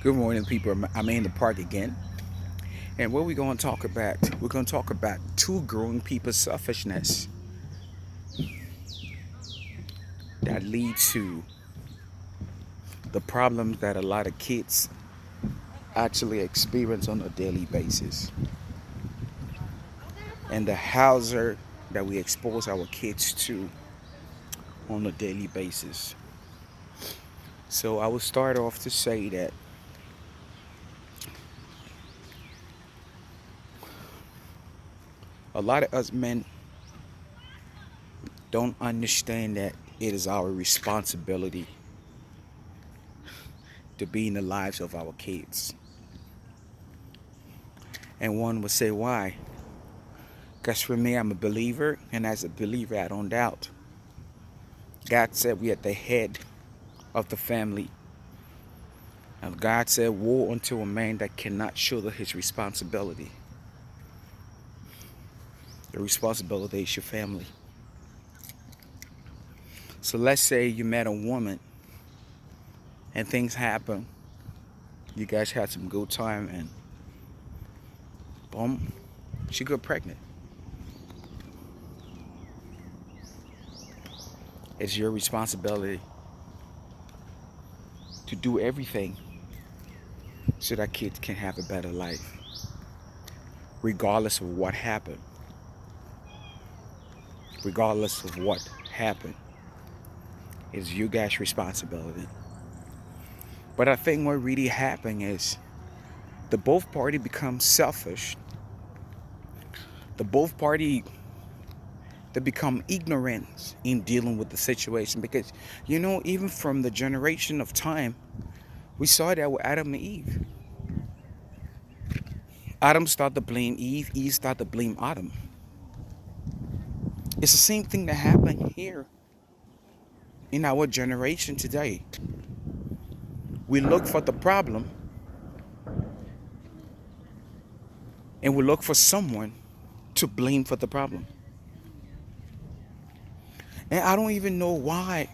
Good morning, people. I'm in the park again. And what we're going to talk about? We're going to talk about two growing people's selfishness that lead to the problems that a lot of kids actually experience on a daily basis. And the hazard that we expose our kids to on a daily basis. So I will start off to say that a lot of us men don't understand that it is our responsibility to be in the lives of our kids. And one would say, why? Because for me, I'm a believer, and as a believer, I don't doubt. God said we are the head of the family. And God said, woe unto a man that cannot shoulder his responsibility. The responsibility is your family. So let's say you met a woman and things happen. You guys had some good time and boom, she got pregnant. It's your responsibility to do everything so that kids can have a better life, regardless of what happened. Regardless of what happened, it's you guys' responsibility. But I think what really happened is the both party become selfish. The both party they become ignorant in dealing with the situation because even from the generation of time, we saw that with Adam and Eve. Adam started to blame Eve, Eve started to blame Adam. It's the same thing that happened here in our generation today. We look for the problem and we look for someone to blame for the problem. And I don't even know why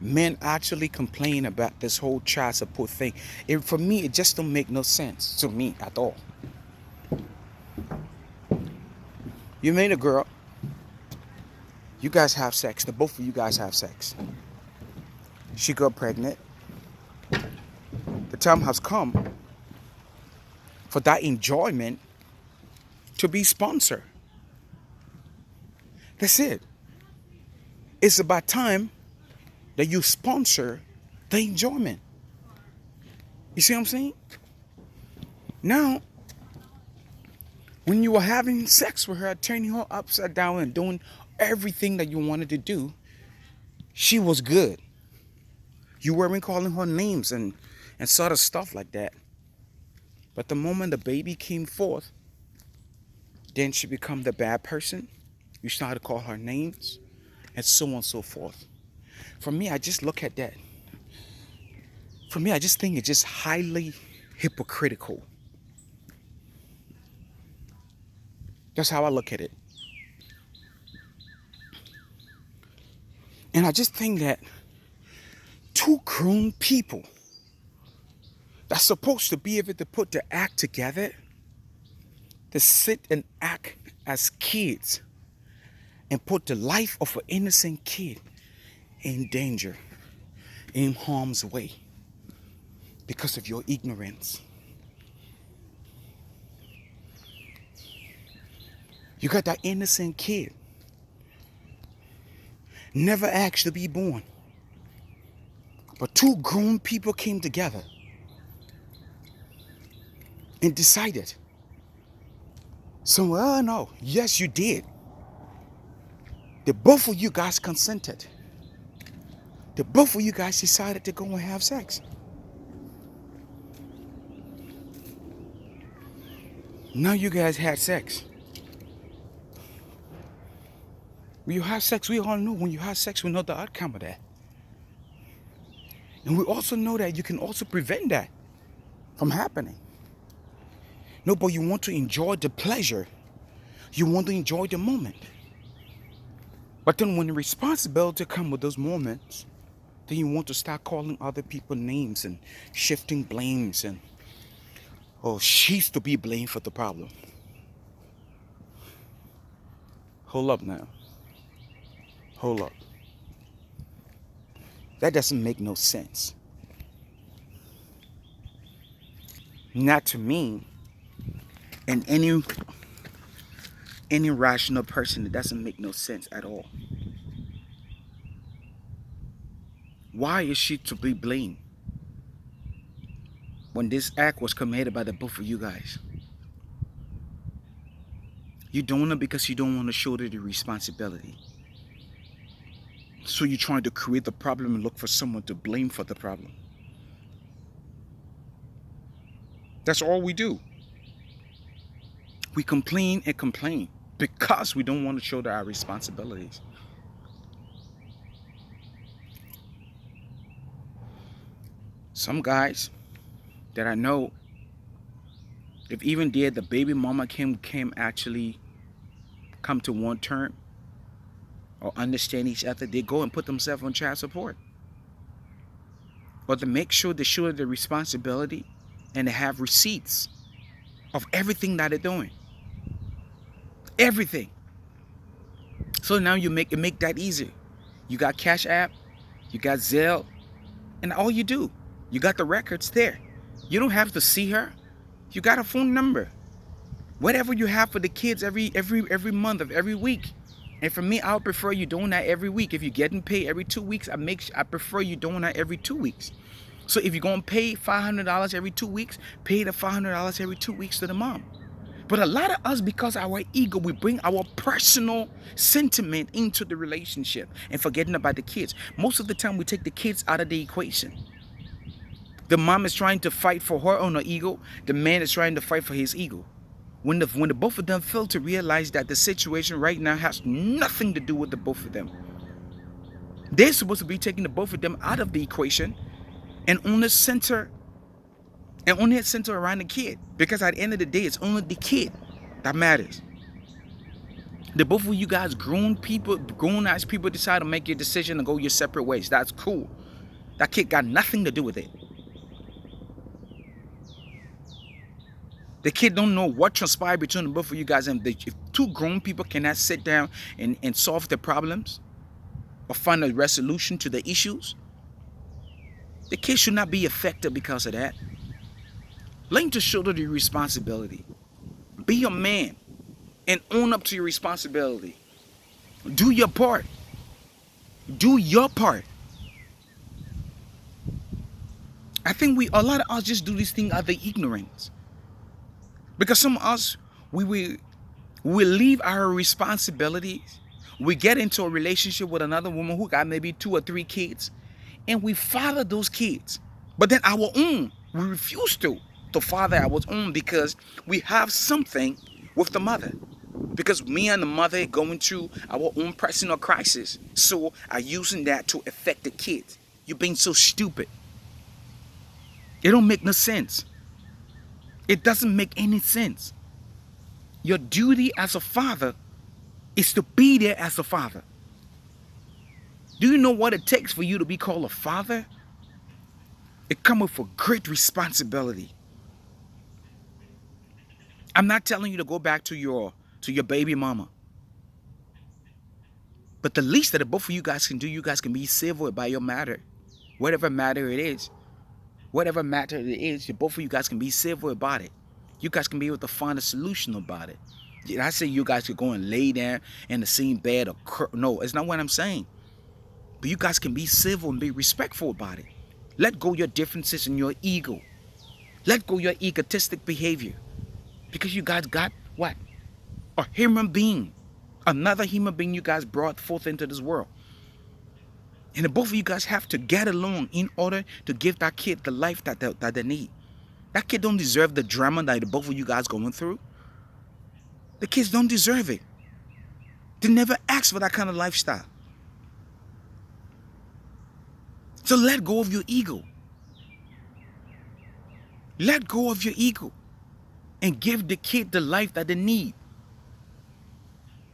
men actually complain about this whole child support thing. For me, it just don't make no sense to me at all. You meet a girl, you guys have sex, the both of you guys have sex. She got pregnant. The time has come for that enjoyment to be sponsored. That's it. It's about time that you sponsor the enjoyment. You see what I'm saying? Now, when you were having sex with her, turning her upside down and doing everything that you wanted to do, she was good. You weren't calling her names and sort of stuff like that. But the moment the baby came forth, then she became the bad person. You started to call her names and so on and so forth. For me, I just look at that. For me, I just think it's just highly hypocritical. That's how I look at it. And I just think that two grown people that's supposed to be able to put the act together, to sit and act as kids and put the life of an innocent kid in danger, in harm's way, because of your ignorance. You got that innocent kid, never asked to be born. But two grown people came together and decided. So, no, yes, you did. The both of you guys consented. The both of you guys decided to go and have sex. Now you guys had sex. When you have sex, we all know when you have sex, we know the outcome of that. And we also know that you can also prevent that from happening. No, but you want to enjoy the pleasure. You want to enjoy the moment. But then when the responsibility comes with those moments, Then you want to start calling other people names and shifting blames and, oh, she's to be blamed for the problem. Hold up now. Hold up. That doesn't make no sense. Not to me. And any rational person, it doesn't make no sense at all. Why is she to be blamed when this act was committed by the both of you guys? You're doing it because you don't want to shoulder the responsibility. So you're trying to create the problem and look for someone to blame for the problem. That's all we do. We complain and complain because we don't want to shoulder our responsibilities. Some guys that I know, if even there the baby mama came actually come to one term or understand each other, they go and put themselves on child support. But to make sure they shoulder the responsibility and they have receipts of everything that they're doing. Everything. So now you make that easy. You got Cash App, you got Zelle, and all you do, you got the records there. You don't have to see her. You got a phone number. Whatever you have for the kids every month of every week. And for me, I would prefer you doing that every week. If you're getting paid every 2 weeks, I prefer you doing that every 2 weeks. So if you're gonna pay $500 every 2 weeks, pay the $500 every 2 weeks to the mom. But a lot of us, because our ego, we bring our personal sentiment into the relationship and forgetting about the kids. Most of the time, we take the kids out of the equation. The mom is trying to fight for her own ego. The man is trying to fight for his ego. When the both of them fail to realize that the situation right now has nothing to do with the both of them. They're supposed to be taking the both of them out of the equation and only center around the kid. Because at the end of the day, it's only the kid that matters. The both of you guys, grown-ass people, decide to make your decision and go your separate ways. That's cool. That kid got nothing to do with it. The kid don't know what transpired between the both of you guys. And if two grown people cannot sit down and solve the problems or find a resolution to the issues, the kid should not be affected because of that. Learn to shoulder the responsibility. Be a man and own up to your responsibility. Do your part. Do your part. I think a lot of us just do this thing out of ignorance. Because some of us, we leave our responsibilities. We get into a relationship with another woman who got maybe 2 or 3 kids. And we father those kids. But then our own, we refuse to father our own because we have something with the mother. Because me and the mother going through our own personal crisis. So are using that to affect the kids. You're being so stupid. It don't make no sense. It doesn't make any sense. Your duty as a father is to be there as a father. Do you know what it takes for you to be called a father? It comes with a great responsibility. I'm not telling you to go back to your baby mama. But the least that the both of you guys can do, you guys can be civil about your matter. Whatever matter it is. Whatever matter it is, both of you guys can be civil about it. You guys can be able to find a solution about it. I say you guys could go and lay down in the same bed or no, it's not what I'm saying. But you guys can be civil and be respectful about it. Let go your differences and your ego. Let go your egotistic behavior. Because you guys got what? A human being. Another human being you guys brought forth into this world. And the both of you guys have to get along in order to give that kid the life that they need. That kid don't deserve the drama that the both of you guys going through. The kids don't deserve it. They never asked for that kind of lifestyle. So let go of your ego. Let go of your ego. And give the kid the life that they need.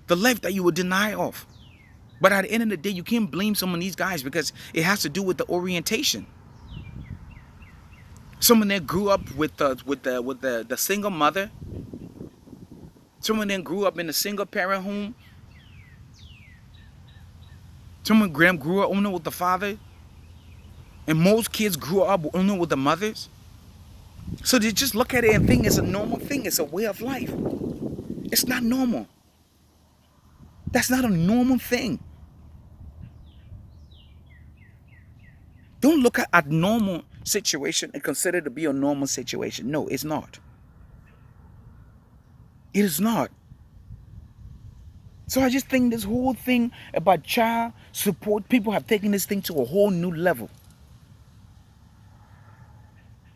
The life that you were denied of. But at the end of the day, you can't blame some of these guys because it has to do with the orientation. Someone that grew up with the single mother. Someone that grew up in a single parent home. Someone grew up only with the father. And most kids grew up only with the mothers. So they just look at it and think it's a normal thing. It's a way of life. It's not normal. That's not a normal thing. Don't look at a normal situation and consider it to be a normal situation. No, it's not. It is not. So I just think this whole thing about child support, people have taken this thing to a whole new level.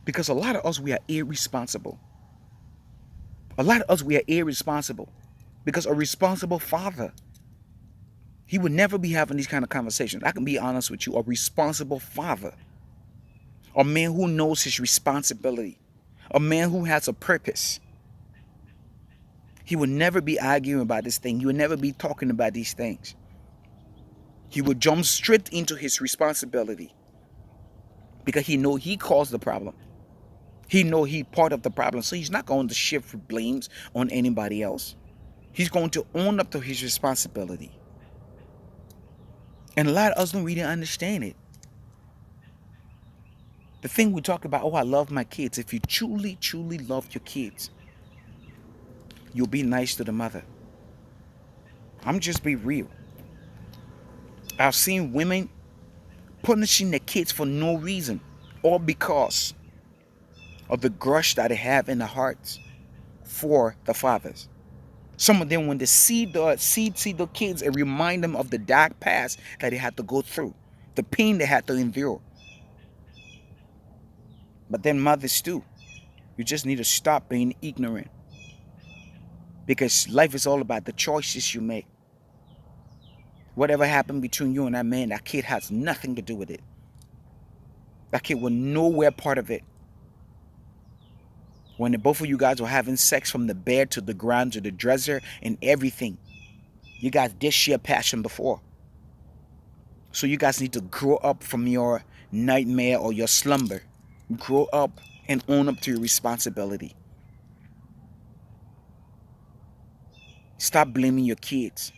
Because a lot of us, we are irresponsible. A lot of us, we are irresponsible. Because a responsible father, he would never be having these kind of conversations. I can be honest with you. A responsible father, a man who knows his responsibility, a man who has a purpose, he would never be arguing about this thing. He would never be talking about these things. He would jump straight into his responsibility because he know he caused the problem. He know he part of the problem. So he's not going to shift blames on anybody else. He's going to own up to his responsibility. And a lot of us don't really understand it. The thing we talk about, oh, I love my kids. If you truly, truly love your kids, you'll be nice to the mother. I'm just be real. I've seen women punishing their kids for no reason, all because of the grudge that they have in their hearts for the fathers. Some of them, when they see the kids, it remind them of the dark past that they had to go through, the pain they had to endure. But then mothers too, you just need to stop being ignorant, because life is all about the choices you make. Whatever happened between you and that man, that kid has nothing to do with it. That kid was nowhere part of it. When both of you guys were having sex, from the bed to the ground to the dresser and everything, you guys did share passion before. So you guys need to grow up from your nightmare or your slumber. Grow up and own up to your responsibility. Stop blaming your kids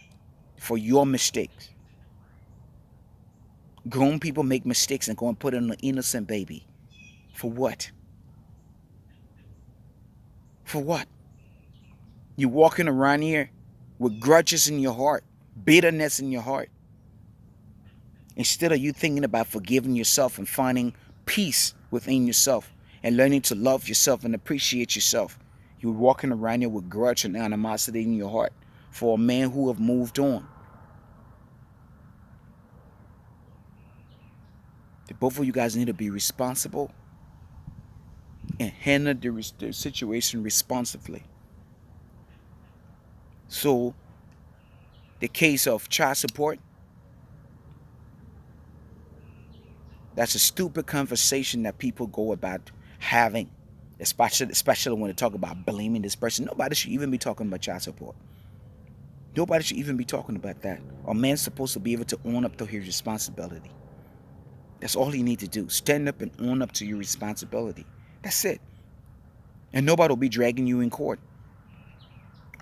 for your mistakes. Grown people make mistakes and go and put it on an innocent baby. For what? For what? You're walking around here with grudges in your heart, bitterness in your heart. Instead of you thinking about forgiving yourself and finding peace within yourself and learning to love yourself and appreciate yourself, you're walking around here with grudge and animosity in your heart for a man who have moved on. Both of you guys need to be responsible and handle the situation responsibly. So, the case of child support, that's a stupid conversation that people go about having, especially when they talk about blaming this person. Nobody should even be talking about child support. Nobody should even be talking about that. A man's supposed to be able to own up to his responsibility. That's all you need to do. Stand up and own up to your responsibility. That's it. And nobody will be dragging you in court.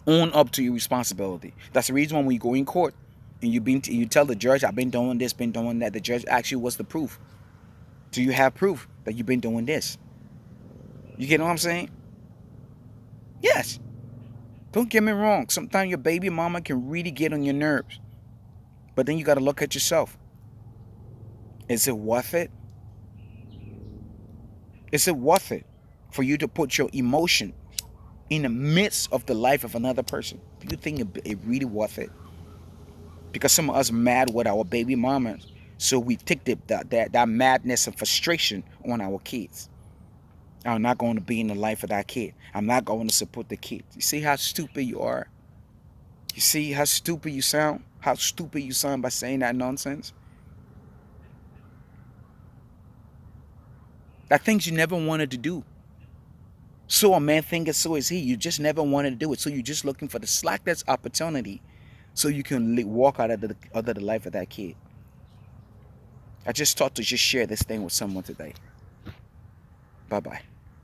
Own up to your responsibility. That's the reason when you go in court and you tell the judge, I've been doing this, been doing that. The judge asks you, what's the proof? Do you have proof that you've been doing this? You get what I'm saying? Yes. Don't get me wrong. Sometimes your baby mama can really get on your nerves. But then you got to look at yourself. Is it worth it? Is it worth it for you to put your emotion in the midst of the life of another person? Do you think it really worth it? Because some of us mad with our baby mamas, so we take that madness and frustration on our kids. I'm not going to be in the life of that kid. I'm not going to support the kid. You see how stupid you are? You see how stupid you sound? How stupid you sound by saying that nonsense? That things you never wanted to do. So a man thinketh, so is he. You just never wanted to do it. So you're just looking for the slightest opportunity so you can walk out of the life of that kid. I just thought to just share this thing with someone today. Bye bye.